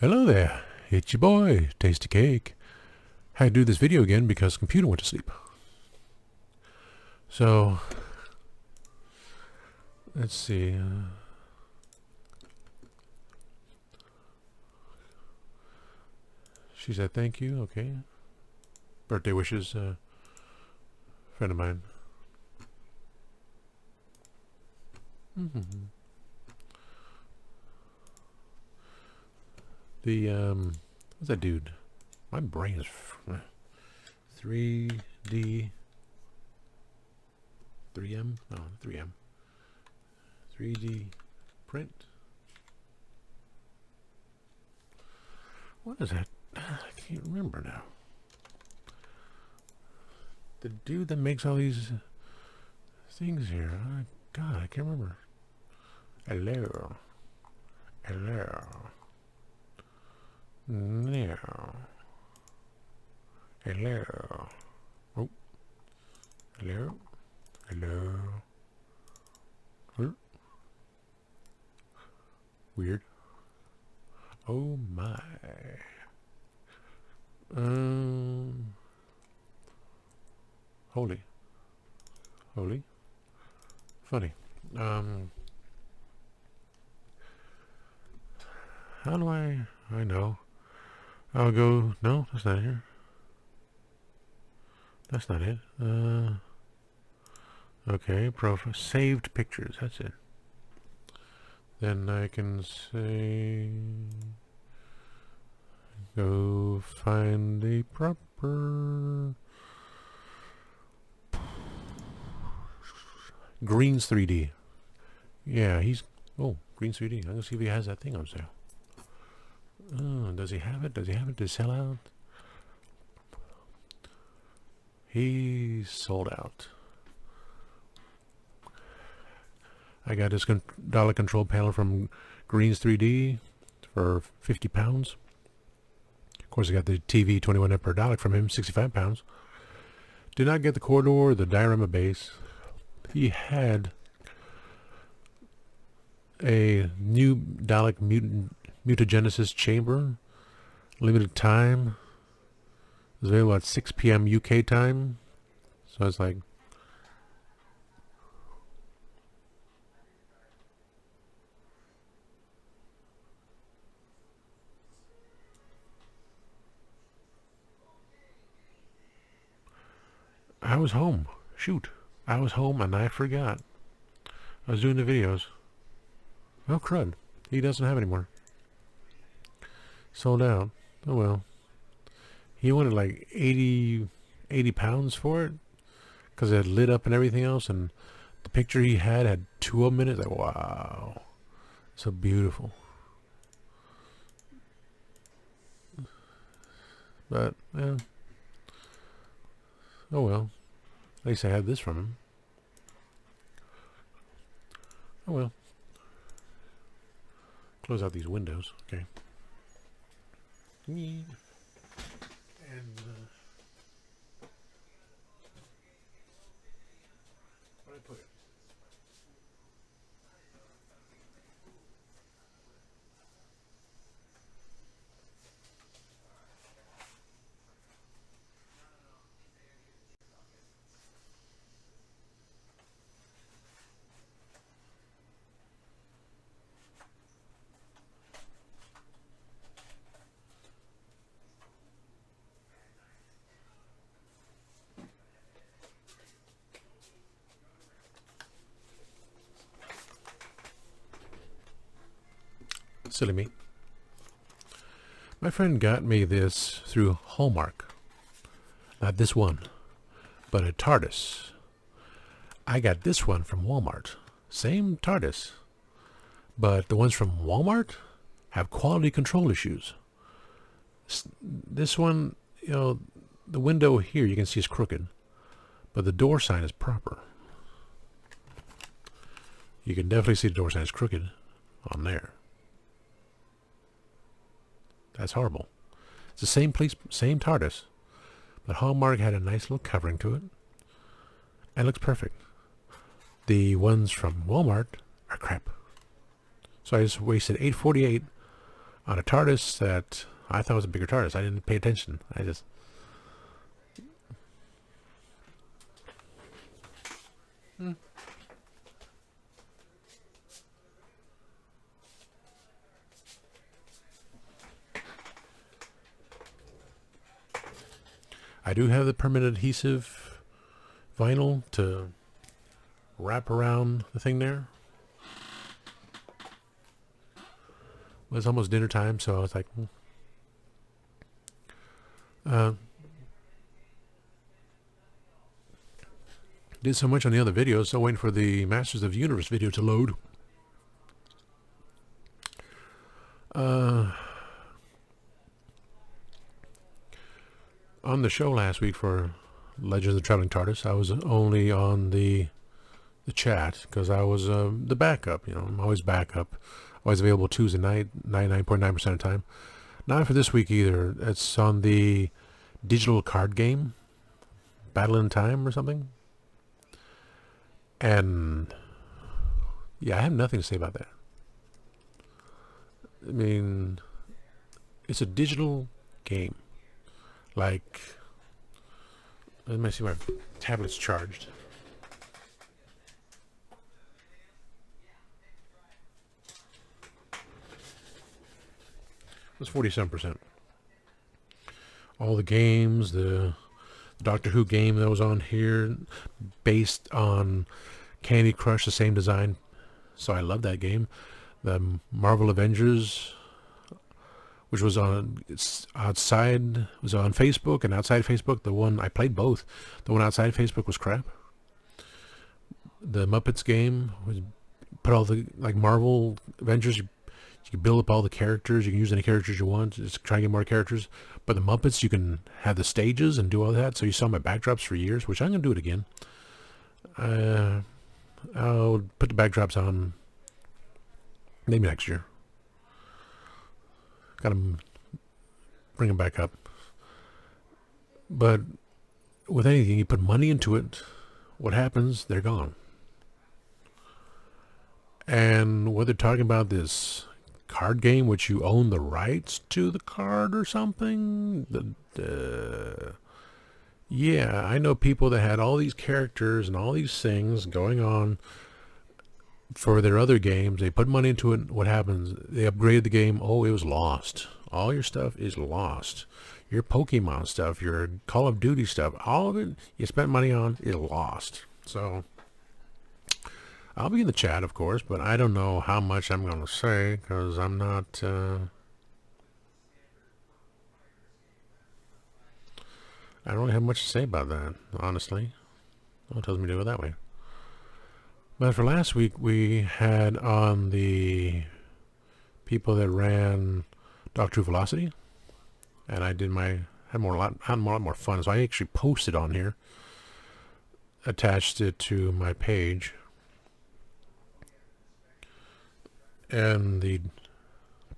Hello there, it's your boy, Tasty Cake. Had to do this video again because the computer went to sleep. So, let's see. She said thank you, okay. Birthday wishes, friend of mine. What's that dude? My brain is 3D, 3M? No, 3M. 3D print. What is that? I can't remember now. The dude that makes all these things here. Oh, God, I can't remember. Hello. Hello. No. Hello. Oh. Hello. Hello. Weird. Oh my. Holy. Holy. Funny. How do I know. I'll go, no, that's not here. That's not it. Okay, profile, saved pictures, that's it. Then I can say, go find a proper Greens 3D. Yeah, he's, oh, Greens 3D. I'm gonna see if he has that thing on sale. Oh, does he have it? Does he have it to sell out? He's sold out. I got this dollar control panel from Greens 3D for 50 pounds. Of course, I got the TV 21 amp per dollar from him, 65 pounds. Did not get the corridor, the diorama base. He had a new Dalek mutagenesis chamber, limited time. It was available at 6 p.m. UK time. So it's like, I was home. Shoot. I was home and I forgot. I was doing the videos. Oh, crud. He doesn't have any more. Sold out. Oh, well. He wanted like 80 pounds for it because it had lit up and everything else. And the picture he had 2 of them in it. Like, wow. So beautiful. But, yeah. Oh, well. At least I had this from him. Oh, well. Close out these windows. Okay. And, where did I put it? Silly me. My friend got me this through Hallmark. Not this one, but a TARDIS. I got this one from Walmart. Same TARDIS. But the ones from Walmart have quality control issues. This one, you know, the window here you can see is crooked, but the door sign is proper. You can definitely see the door sign is crooked on there. That's horrible. It's the same TARDIS, but Hallmark had a nice little covering to it, and it looks perfect. The ones from Walmart are crap. So I just wasted $8.48 on a TARDIS that I thought was a bigger TARDIS. I didn't pay attention. I do have the permanent adhesive vinyl to wrap around the thing there. Well, it's almost dinner time, so I was like, did so much on the other videos, so waiting for the Masters of the Universe video to load. On the show last week for Legends of the Traveling TARDIS, I was only on the chat because I was the backup. You know, I'm always backup, always available Tuesday night, 99.9% of the time. Not for this week either. It's on the digital card game, Battle in Time or something. And yeah, I have nothing to say about that. I mean, it's a digital game. Like, let me see, my tablet's charged. It's 47%. All the games, the Doctor Who game that was on here, based on Candy Crush, the same design. So I love that game. The Marvel Avengers, which was on was on Facebook and outside Facebook. The one I played both. The one outside Facebook was crap. The Muppets game was put all the like Marvel Avengers. You can build up all the characters. You can use any characters you want. Just try and get more characters. But the Muppets, you can have the stages and do all that. So you saw my backdrops for years, which I'm going to do it again. I'll put the backdrops on maybe next year. Got to bring them back up. But with anything, you put money into it, what happens? They're gone. And what they're talking about, this card game, which you own the rights to the card or something. Yeah, I know people that had all these characters and all these things going on for their other games. They put money into it. What happens? They upgrade the game. Oh, it was lost. All your stuff is lost. Your Pokemon stuff, your Call of Duty stuff, all of it you spent money on is lost. So I'll be in the chat, of course, but I don't know how much I'm going to say because I'm not... I don't really have much to say about that, honestly. Well, it tells me to go that way. But for last week, we had on the people that ran Doctor Who Velocity, and I had a lot more fun. So I actually posted on here, attached it to my page, and the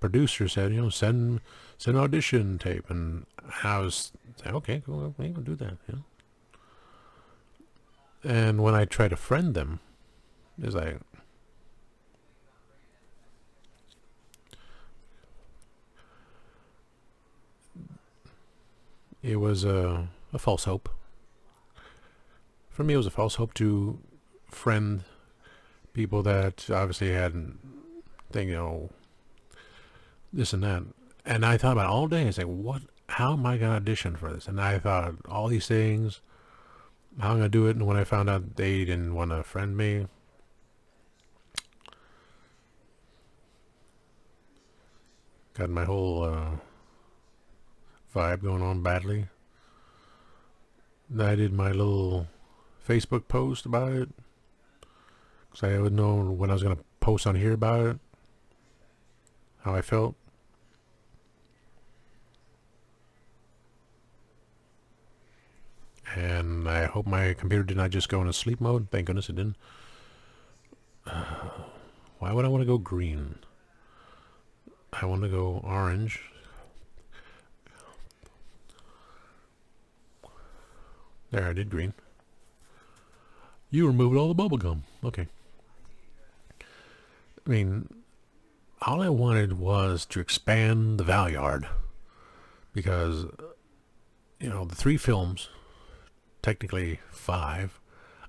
producer said, send an audition tape, and I was okay, cool, we'll do that. And when I try to friend them, it's like, it was a false hope. For me, it was a false hope to friend people that obviously hadn't this and that. And I thought about it all day. I was like, how am I going to audition for this? And I thought all these things, how I'm going to do it. And when I found out they didn't want to friend me, got my whole vibe going on badly. Then I did my little Facebook post about it, because I would know when I was going to post on here about it, how I felt. And I hope my computer did not just go into sleep mode. Thank goodness it didn't. Why would I want to go green? I want to go orange. There, I did green. You removed all the bubble gum. Okay. I mean, all I wanted was to expand the Valyard, because, the 3 films, technically 5,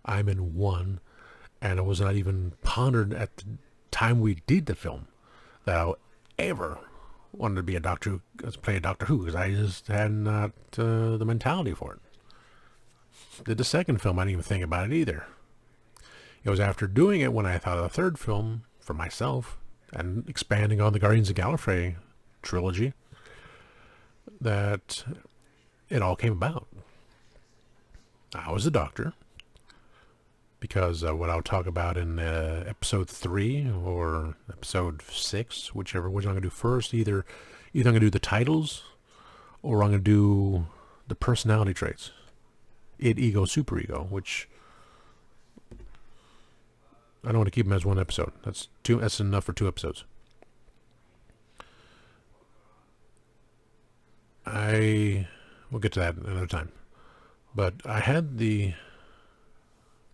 I'm in 1, and it was not even pondered at the time we did the film that I ever wanted to be play a Doctor Who, because I just had not the mentality for it. Did the second film, I didn't even think about it either. It was after doing it when I thought of the third film for myself and expanding on the Guardians of Gallifrey trilogy that it all came about. I was the Doctor, because what I'll talk about in episode 3 or episode 6, which I'm going to do first, either I'm going to do the titles or I'm going to do the personality traits. Id, ego, superego, which I don't want to keep them as one episode. That's enough for 2 episodes. We'll get to that another time. But I had the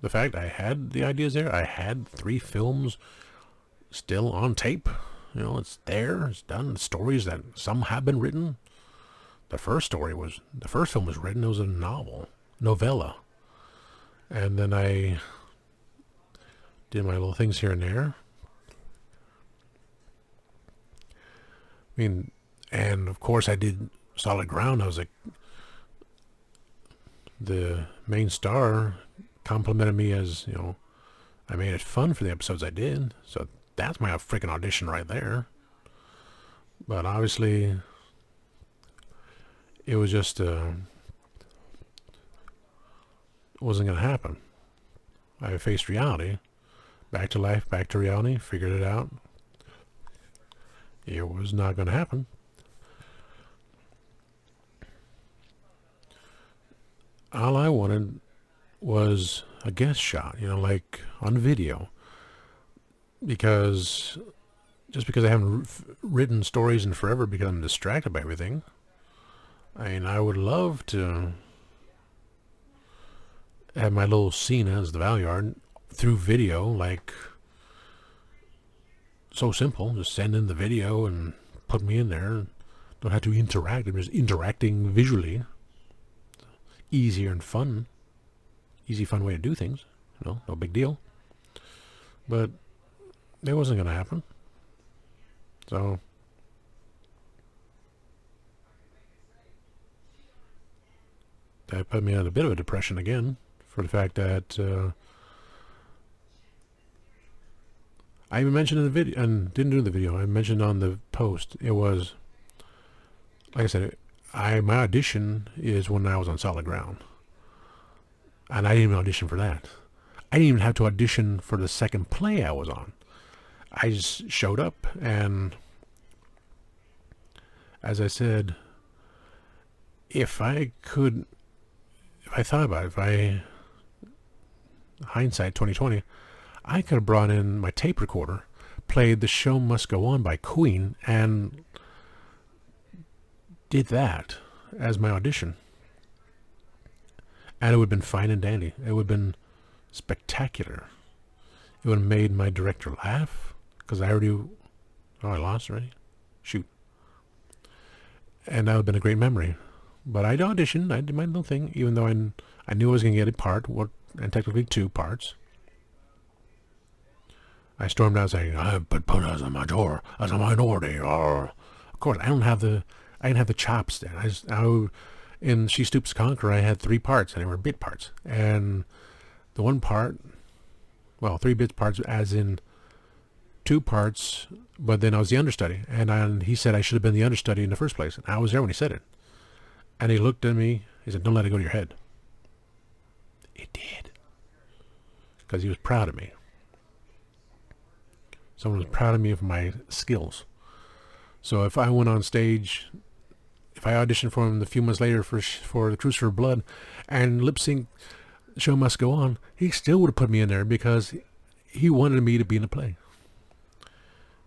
fact I had the ideas there. I had 3 films still on tape. It's there. It's done. The stories that some have been written. The first film was written. It was a novella. And then I did my little things here and there. And of course I did Solid Ground. I was like, the main star complimented me as, I made it fun for the episodes I did. So that's my freaking audition right there. But obviously, it was just, wasn't going to happen. I faced reality. Back to life, back to reality, figured it out. It was not going to happen. All I wanted was a guest shot, like on video. Because I haven't written stories in forever because I'm distracted by everything. I would love to have my little scene as the Valyard through video, like, so simple. Just send in the video and put me in there. Don't have to interact. I'm just interacting visually. Easier and fun. Easy, fun way to do things. No big deal. But it wasn't going to happen. So that put me in a bit of a depression again, for the fact that I even mentioned in the video, and didn't do the video, I mentioned on the post, it was, like I said, my audition is when I was on Solid Ground. And I didn't even audition for that. I didn't even have to audition for the second play I was on. I just showed up, and as I said, if I thought about it, hindsight 2020, I could have brought in my tape recorder, played The Show Must Go On by Queen, and did that as my audition. And it would have been fine and dandy. It would have been spectacular. It would have made my director laugh, because I lost already? Shoot. And that would have been a great memory. But I auditioned, I did my little thing, even though I knew I was going to get a part, and technically 2 parts. I stormed out saying, I put as a major, as a minority, or... Of course, I didn't have the chops then. In She Stoops to Conquer, I had 3 parts, and they were bit parts. And the one part, 3 bit parts, as in 2 parts, but then I was the understudy. And he said I should have been the understudy in the first place. And I was there when he said it. And he looked at me, he said, don't let it go to your head. It did. Because he was proud of me. Someone was proud of me for my skills. So if I went on stage, if I auditioned for him a few months later for the Crucifer Blood and lip sync Show Must Go On, he still would have put me in there because he wanted me to be in the play.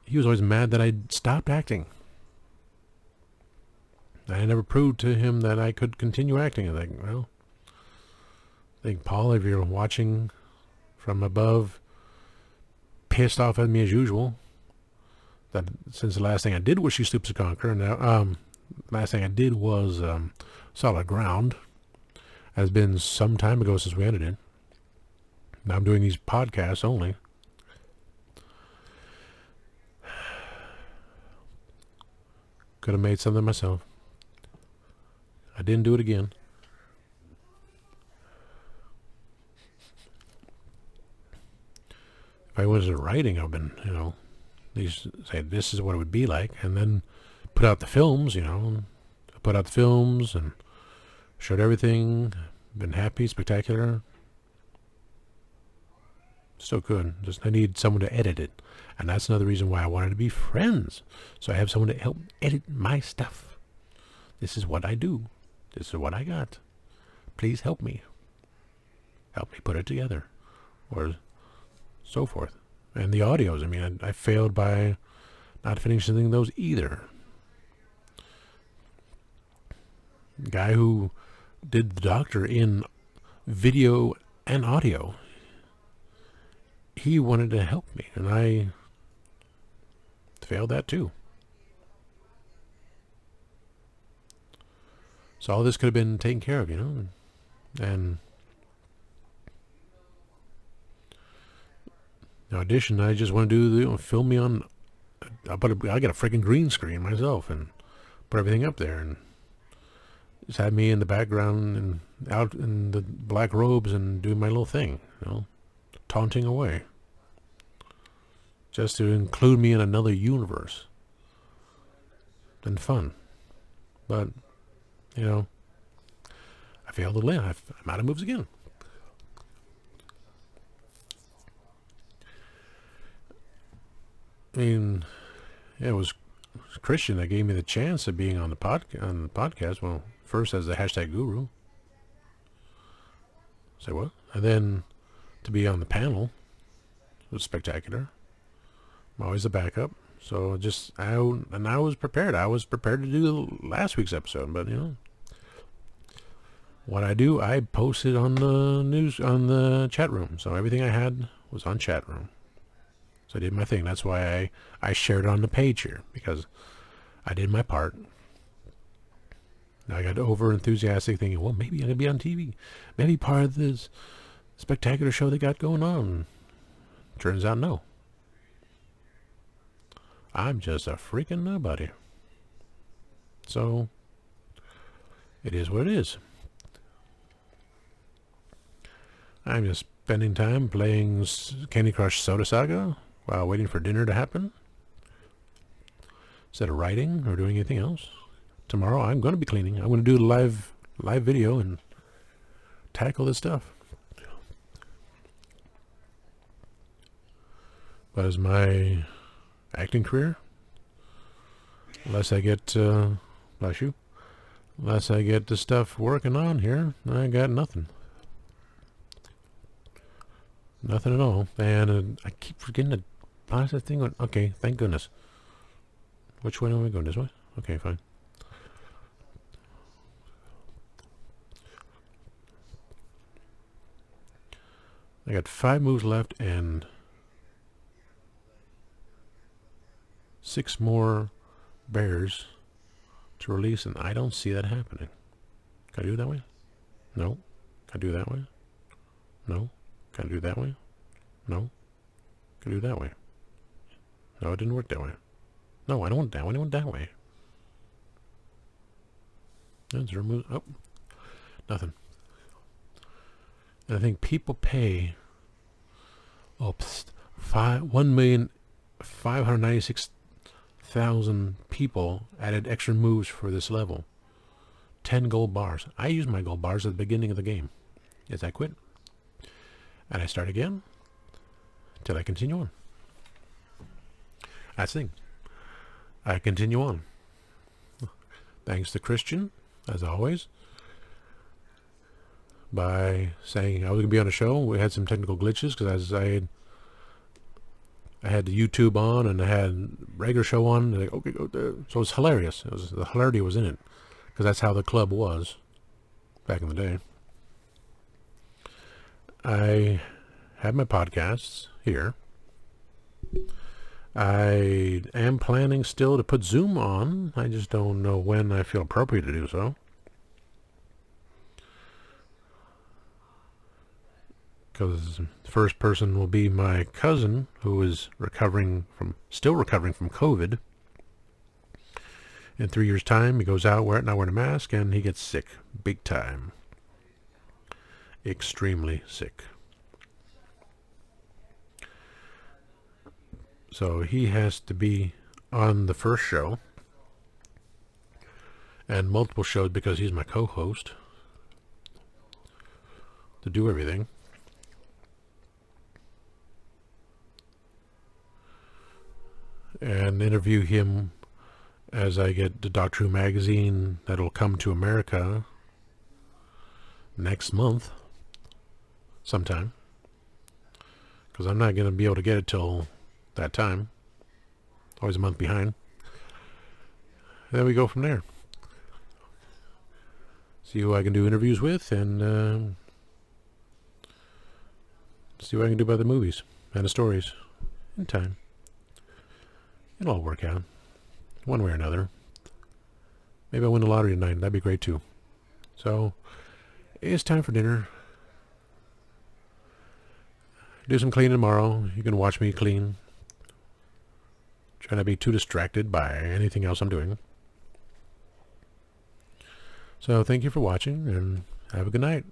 He was always mad that I stopped acting. I never proved to him that I could continue acting. I think, Paul, if you're watching from above, pissed off at me as usual, that since the last thing I did was She Stoops to Conquer, now last thing I did was Solid Ground. Has been some time ago since we ended it. Now I'm doing these podcasts only. Could have made something myself. I didn't do it again. If I was writing, I've been, these say this is what it would be like, and then put out the films, put out the films and showed everything. Been happy, spectacular. Still good. Just I need someone to edit it, and that's another reason why I wanted to be friends. So I have someone to help edit my stuff. This is what I do. This is what I got. Please help me. Help me put it together, or so forth. And the audios, I mean, I failed by not finishing those either. The guy who did the Doctor in video and audio, he wanted to help me, and I failed that too. So all this could have been taken care of, and in addition, I just want to do film me on. I got a freaking green screen myself and put everything up there, and just have me in the background and out in the black robes and doing my little thing, taunting away, just to include me in another universe. Been fun, but I failed to live. I'm out of moves again. I mean, yeah, it was Christian that gave me the chance of being on the podcast. Well, first as the hashtag guru. Say what? And then to be on the panel was spectacular. I'm always a backup. So I was prepared. I was prepared to do last week's episode, but what I do, I posted on the news, on the chat room. So everything I had was on chat room. So I did my thing. That's why I shared it on the page here, because I did my part. Now I got over enthusiastic thinking, well, maybe I'm going to be on TV. Maybe part of this spectacular show they got going on. Turns out no. I'm just a freaking nobody. So it is what it is. I'm just spending time playing Candy Crush Soda Saga while waiting for dinner to happen, instead of writing or doing anything else. Tomorrow I'm going to be cleaning. I'm going to do a live video and tackle this stuff. But as my acting career, unless I get bless you, unless I get the stuff working on here, I got nothing. Nothing at all. And I keep forgetting to pass that thing on. Okay, thank goodness. Which way am I going? This way? Okay, fine. I got 5 moves left and 6 more bears to release, and I don't see that happening. Can I do it that way? No. Can I do it that way? No. Can I do it that way? No. Can I do it that way? No, it didn't work that way. No, I don't want that way. I want that way. Is there a move? Oh, nothing. And I think people pay 1,596,000 people added extra moves for this level. 10 gold bars. I use my gold bars at the beginning of the game. Yes, I quit. And I start again till I continue on. That's the thing. I continue on. Thanks to Christian, as always, by saying I was going to be on a show. We had some technical glitches because I had the YouTube on and I had regular show on. Like, okay, go there. So it was hilarious. The hilarity was in it because that's how the club was back in the day. I have my podcasts here. I am planning still to put Zoom on. I just don't know when I feel appropriate to do so. Because the first person will be my cousin, who is still recovering from COVID. In 3 years' time, he goes out not wearing a mask, and he gets sick. Big time. Extremely sick. So he has to be on the first show, and multiple shows because he's my co-host, to do everything. And interview him as I get the Doctor Who magazine that'll come to America next month sometime, because I'm not going to be able to get it till that time. Always a month behind. And then we go from there. See who I can do interviews with, and see what I can do about the movies and the stories in time. It'll all work out, one way or another. Maybe I'll win the lottery tonight. That'd be great too. So, it's time for dinner. Do some cleaning tomorrow. You can watch me clean. Try not to be too distracted by anything else I'm doing. So, thank you for watching, and have a good night.